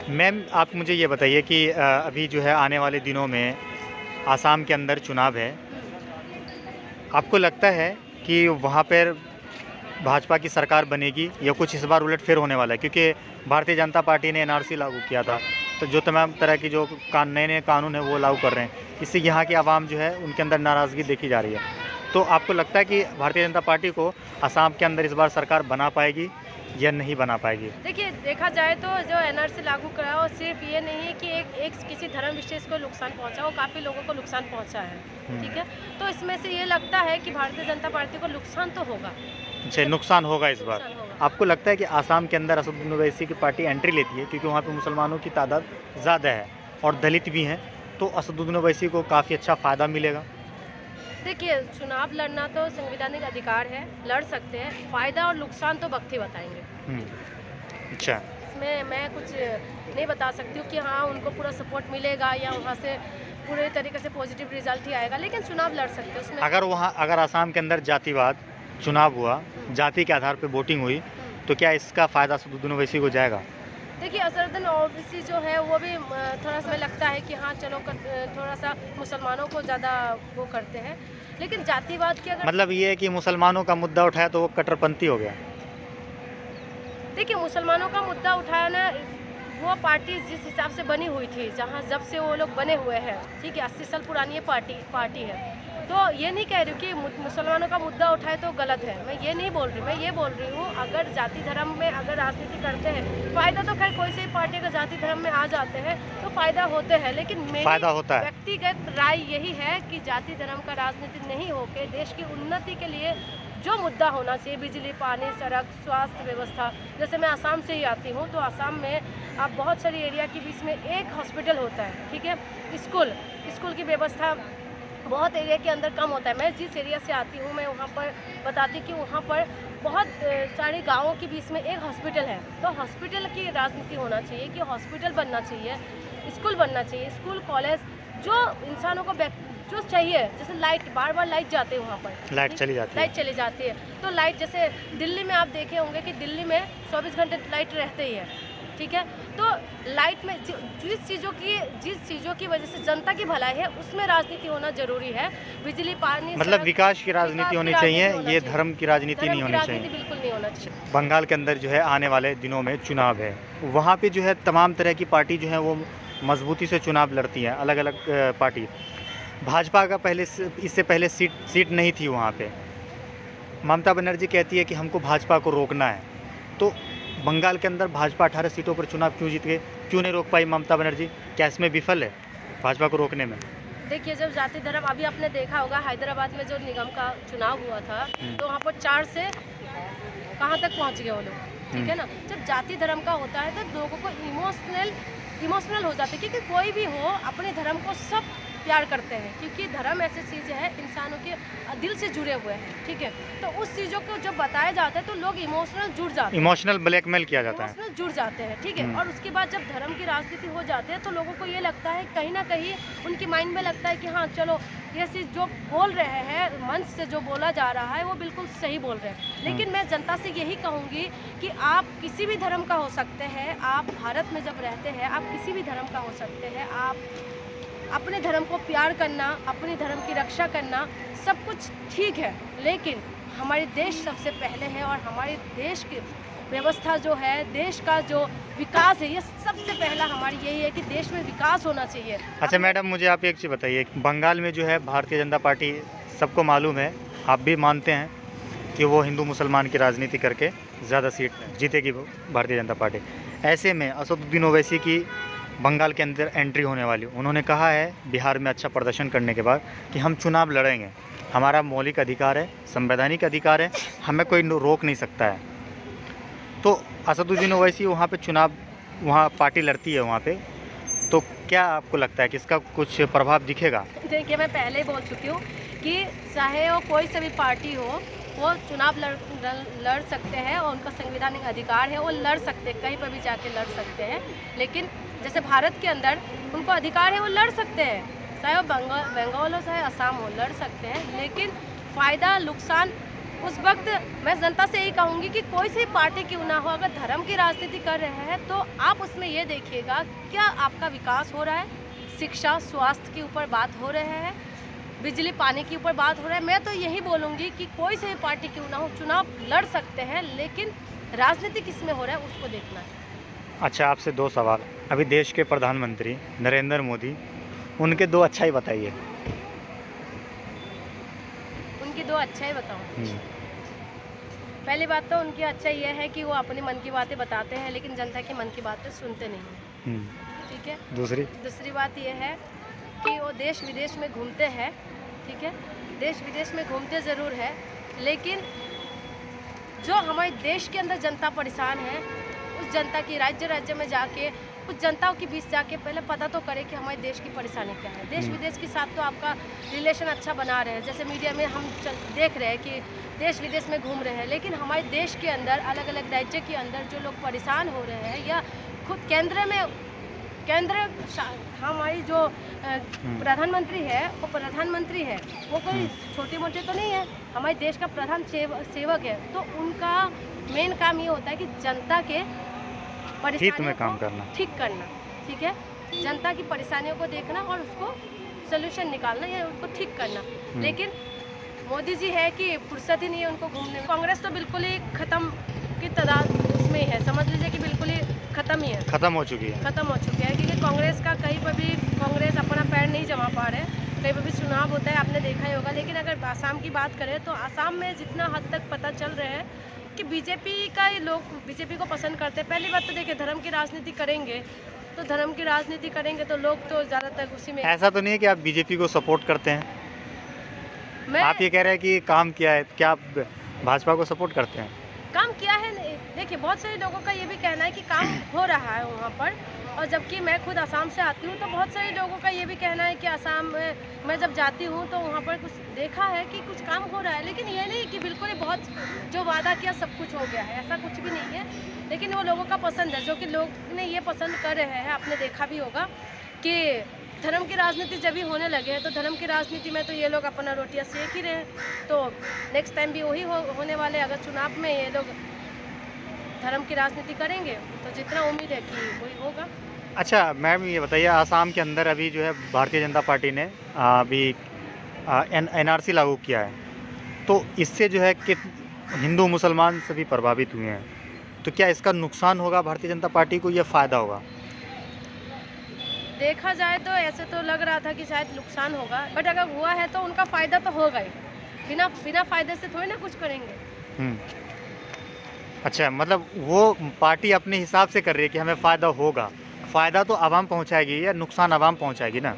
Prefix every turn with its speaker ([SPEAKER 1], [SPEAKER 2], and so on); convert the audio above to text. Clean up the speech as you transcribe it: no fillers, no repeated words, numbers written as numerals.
[SPEAKER 1] Ma'am आप मुझे ये बताइए कि अभी जो है आने वाले दिनों में आसाम के अंदर चुनाव है। आपको लगता है कि वहाँ पर भाजपा की सरकार बनेगी या कुछ इस बार उलटफेर होने वाला है? क्योंकि भारतीय जनता पार्टी ने एनआरसी लागू किया था, तो जो तमाम तरह की जो नए नए कानून हैं वो लागू कर रहे हैं। इससे यहाँ की आवाम जो है उनके अंदर नाराज़गी देखी जा रही है। तो आपको लगता है कि भारतीय जनता पार्टी को असम के अंदर इस बार सरकार बना पाएगी या नहीं बना पाएगी?
[SPEAKER 2] देखिए, देखा जाए तो जो एनआरसी लागू करा वो सिर्फ ये नहीं है कि एक किसी धर्म विशेष को नुकसान पहुंचा, वो काफ़ी लोगों को नुकसान पहुंचा है। ठीक है, तो इसमें से ये लगता है कि भारतीय जनता पार्टी को नुकसान तो होगा।
[SPEAKER 1] अच्छा, नुकसान होगा इस बार।
[SPEAKER 2] नुकसान होगा।
[SPEAKER 1] आपको लगता है कि आसाम के अंदर असदुद्दीन ओवैसी की पार्टी एंट्री लेती है क्योंकि वहाँ पे मुसलमानों की तादाद ज़्यादा है और दलित भी हैं, तो असदुद्दीन ओवैसी को काफ़ी अच्छा फ़ायदा मिलेगा?
[SPEAKER 2] देखिए, चुनाव लड़ना तो संवैधानिक अधिकार है, लड़ सकते हैं। फ़ायदा और नुकसान तो वक्त ही बताएंगे।
[SPEAKER 1] अच्छा।
[SPEAKER 2] इसमें मैं कुछ नहीं बता सकती हूँ कि हाँ उनको पूरा सपोर्ट मिलेगा या वहाँ से पूरे तरीके से पॉजिटिव रिजल्ट ही आएगा, लेकिन चुनाव लड़ सकते हैं उसमें।
[SPEAKER 1] अगर आसाम के अंदर जातिवाद चुनाव हुआ, जाति के आधार पर वोटिंग हुई, तो क्या इसका फ़ायदा असदुद्दीन ओवैसी को जाएगा?
[SPEAKER 2] देखिए, असदुद्दीन ओवैसी जो है वो भी थोड़ा सा लगता है कि हाँ चलो थोड़ा सा मुसलमानों को ज़्यादा वो करते हैं, लेकिन जातिवाद की अगर
[SPEAKER 1] मतलब ये है कि मुसलमानों का मुद्दा उठाया तो वो कट्टरपंथी हो गया।
[SPEAKER 2] देखिए, मुसलमानों का मुद्दा उठाया ना, वो पार्टी जिस हिसाब से बनी हुई थी, जहाँ जब से वो लोग बने हुए हैं, ठीक है, 80 साल पुरानी ये पार्टी है। तो ये नहीं कह रही हूँ कि मुसलमानों का मुद्दा उठाए तो गलत है, मैं ये नहीं बोल रही। मैं ये बोल रही हूँ अगर जाति धर्म में अगर राजनीति करते हैं, फ़ायदा तो खैर कोई से भी पार्टी अगर जाति धर्म में आ जाते हैं तो फ़ायदा होते हैं, लेकिन मेरी व्यक्तिगत राय यही है कि जाति धर्म का राजनीति नहीं होकर देश की उन्नति के लिए जो मुद्दा होना चाहिए, बिजली, पानी, सड़क, स्वास्थ्य व्यवस्था। जैसे मैं आसाम से ही आती हूँ, तो आसाम में आप बहुत सारी एरिया के बीच में एक हॉस्पिटल होता है, ठीक है, स्कूल की व्यवस्था बहुत एरिया के अंदर कम होता है। मैं जिस एरिया से आती हूँ मैं वहाँ पर बताती कि वहाँ पर बहुत सारे गाँवों के बीच में एक हॉस्पिटल है। तो हॉस्पिटल की राजनीति होना चाहिए कि हॉस्पिटल बनना चाहिए, स्कूल बनना चाहिए, स्कूल कॉलेज जो इंसानों को जो चाहिए। जैसे लाइट, बार लाइट जाते हैं वहाँ पर,
[SPEAKER 1] लाइट चली जाती है।
[SPEAKER 2] तो लाइट जैसे दिल्ली में आप देखे होंगे कि दिल्ली में 24 घंटे लाइट रहते ही है, ठीक है। तो लाइट में जिस चीज़ों की वजह से जनता की भलाई है उसमें राजनीति होना जरूरी है। बिजली, पानी,
[SPEAKER 1] मतलब विकास की राजनीति होनी चाहिए, ये धर्म की राजनीति नहीं होनी चाहिए।
[SPEAKER 2] बिल्कुल नहीं होना चाहिए।
[SPEAKER 1] बंगाल के अंदर जो है आने वाले दिनों में चुनाव है, वहाँ पे जो है तमाम तरह की पार्टी जो है वो मजबूती से चुनाव लड़ती हैं, अलग अलग पार्टी। भाजपा का इससे पहले सीट नहीं थी वहाँ पे। ममता बनर्जी कहती है कि हमको भाजपा को रोकना है, तो बंगाल के अंदर भाजपा 18 सीटों पर चुनाव क्यों जीत गए? क्यों नहीं रोक पाई ममता बनर्जी? क्या इसमें विफल है भाजपा को रोकने में?
[SPEAKER 2] देखिए, जब जाति धर्म, अभी आपने देखा होगा हैदराबाद में जो निगम का चुनाव हुआ था, तो वहाँ पर 4 से कहाँ तक पहुँच गए वो लोग, ठीक है ना। जब जाति धर्म का होता है तो लोगों को इमोशनल हो जाते हैं, क्योंकि कोई भी हो अपने धर्म को सब प्यार करते हैं, क्योंकि धर्म ऐसी चीज़ है इंसानों के दिल से जुड़े हुए हैं, ठीक है। तो उस चीज़ों को जब बताया जाता है तो लोग इमोशनल जुड़ जाते हैं,
[SPEAKER 1] इमोशनल ब्लैकमेल किया जाता है,
[SPEAKER 2] इमोशनल जुड़ जाते हैं, ठीक है। और उसके बाद जब धर्म की राजनीति हो जाती है तो लोगों को ये लगता है, कहीं ना कहीं उनके माइंड में लगता है कि हाँ चलो ये चीज़ जो बोल रहे हैं, मंच से जो बोला जा रहा है वो बिल्कुल सही बोल रहे हैं। लेकिन मैं जनता से यही कहूँगी कि आप किसी भी धर्म का हो सकते हैं, आप भारत में जब रहते हैं आप किसी भी धर्म का हो सकते हैं, आप अपने धर्म को प्यार करना, अपने धर्म की रक्षा करना सब कुछ ठीक है, लेकिन हमारे देश सबसे पहले है और हमारे देश की व्यवस्था जो है, देश का जो विकास है, ये सबसे पहला हमारी यही है कि देश में विकास होना चाहिए।
[SPEAKER 1] अच्छा मैडम, मुझे आप एक चीज़ बताइए, बंगाल में जो है भारतीय जनता पार्टी, सबको मालूम है, आप भी मानते हैं कि वो हिंदू मुसलमान की राजनीति करके ज़्यादा सीट जीतेगी भारतीय जनता पार्टी। ऐसे में असदुद्दीन ओवैसी की बंगाल के अंदर एंट्री होने वाली, उन्होंने कहा है बिहार में अच्छा प्रदर्शन करने के बाद कि हम चुनाव लड़ेंगे, हमारा मौलिक अधिकार है, संवैधानिक अधिकार है, हमें कोई रोक नहीं सकता है। तो असदुद्दीन ओवैसी वहाँ पे चुनाव, वहाँ पार्टी लड़ती है वहाँ पे, तो क्या आपको लगता है कि इसका कुछ प्रभाव दिखेगा?
[SPEAKER 2] देखिए, मैं पहले ही बोल चुकी हूँ कि चाहे वो कोई सी भी पार्टी हो, वो चुनाव लड़ सकते हैं और उनका संवैधानिक अधिकार है, वो लड़ सकते हैं, कहीं पर भी जाके लड़ सकते हैं। लेकिन जैसे भारत के अंदर उनको अधिकार है, वो लड़ सकते हैं, चाहे वो बंगाल हो चाहे असम हो, लड़ सकते हैं। लेकिन फ़ायदा नुकसान उस वक्त मैं जनता से यही कहूँगी कि कोई सी पार्टी क्यों ना हो, अगर धर्म की राजनीति कर रहे हैं तो आप उसमें ये देखिएगा क्या आपका विकास हो रहा है, शिक्षा स्वास्थ्य के ऊपर बात हो रहे हैं, बिजली पानी के ऊपर बात हो रहा है। मैं तो यही बोलूँगी कि कोई सी पार्टी क्यों ना हो, चुनाव लड़ सकते हैं, लेकिन राजनीति किस में हो रहा है उसको देखना है।
[SPEAKER 1] अच्छा, आपसे 2 सवाल। अभी देश के प्रधानमंत्री नरेंद्र मोदी, उनके 2 अच्छाई बताइए।
[SPEAKER 2] उनकी 2 अच्छाई बताऊँ।
[SPEAKER 1] हम्म,
[SPEAKER 2] पहली बात तो उनकी अच्छा ये है कि वो अपनी मन की बातें बताते हैं, लेकिन जनता की मन की बातें सुनते नहीं हैं।
[SPEAKER 1] हम्म,
[SPEAKER 2] ठीक है।
[SPEAKER 1] दूसरी
[SPEAKER 2] बात ये है कि वो देश विदेश में घूमते हैं। ठीक है, देश विदेश में घूमते ज़रूर है, लेकिन जो हमारे देश के अंदर जनता परेशान है, उस जनता की राज्य में जाके उस जनताओं के बीच जाके पहले पता तो करें कि हमारे देश की परेशानी क्या है। देश विदेश के साथ तो आपका रिलेशन अच्छा बना रहे हैं, जैसे मीडिया में हम देख रहे हैं कि देश विदेश में घूम रहे हैं, लेकिन हमारे देश के अंदर अलग अलग राज्य के अंदर जो लोग परेशान हो रहे हैं, या खुद हमारी जो प्रधानमंत्री है वो कोई छोटी मोटी तो नहीं है, हमारे देश का प्रधान सेवक है। तो उनका मेन काम ये होता है कि जनता के
[SPEAKER 1] हित में काम
[SPEAKER 2] को
[SPEAKER 1] करना।
[SPEAKER 2] ठीक करना। ठीक है, जनता की परेशानियों को देखना और उसको सोल्यूशन निकालना या उनको ठीक करना। लेकिन मोदी जी है कि फुर्सत ही नहीं है उनको घूमने में। कांग्रेस तो बिल्कुल ही खत्म की तादाद उसमें ही है, समझ लीजिए कि बिल्कुल ही खत्म हो चुकी है, क्योंकि कांग्रेस का कहीं पर भी कांग्रेस अपना पैर नहीं जमा पा रहे। कहीं पर भी चुनाव होता है, आपने देखा ही होगा। लेकिन अगर आसाम की बात करें तो आसाम में जितना हद तक पता चल रहा है कि बीजेपी का ही लोग बीजेपी को पसंद करते हैं। पहली बात तो देखिए, धर्म की राजनीति करेंगे तो लोग तो ज़्यादातर उसी में।
[SPEAKER 1] ऐसा तो नहीं है कि आप बीजेपी को सपोर्ट करते हैं? आप ये कह रहे हैं कि काम किया है, क्या आप भाजपा को सपोर्ट करते हैं?
[SPEAKER 2] काम किया है। देखिए, बहुत सारे लोगों का ये भी कहना है कि काम हो रहा है वहाँ पर, और जबकि मैं खुद असम से आती हूँ तो बहुत सारे लोगों का ये भी कहना है कि असम में मैं जब जाती हूँ तो वहाँ पर कुछ देखा है कि कुछ काम हो रहा है। लेकिन ये नहीं कि बिल्कुल ही बहुत जो वादा किया सब कुछ हो गया है, ऐसा कुछ भी नहीं है। लेकिन वो लोगों का पसंद है, जो कि लोग ने ये पसंद कर रहे हैं। आपने देखा भी होगा कि धर्म की राजनीति जब भी होने लगे हैं तो धर्म की राजनीति में तो ये लोग अपना रोटियां सेक ही रहे हैं। तो नेक्स्ट टाइम भी वही होने वाले। अगर चुनाव में ये लोग धर्म की राजनीति करेंगे तो जितना उम्मीद है कि वही होगा।
[SPEAKER 1] अच्छा मैम, ये बताइए, आसाम के अंदर अभी जो है भारतीय जनता पार्टी ने अभी NRC लागू किया है, तो इससे जो है कि हिंदू मुसलमान सभी प्रभावित हुए हैं, तो क्या इसका नुकसान होगा भारतीय जनता पार्टी को या फ़ायदा होगा?
[SPEAKER 2] देखा जाए तो ऐसे तो लग रहा था कि शायद नुकसान होगा, बट अगर हुआ है तो उनका फ़ायदा तो होगा ही। बिना फ़ायदे से थोड़ी ना कुछ करेंगे।
[SPEAKER 1] अच्छा, मतलब वो पार्टी अपने हिसाब से कर रही है कि हमें फ़ायदा होगा, फ़ायदा तो आवाम पहुंचाएगी या नुकसान आवाम पहुंचाएगी ना?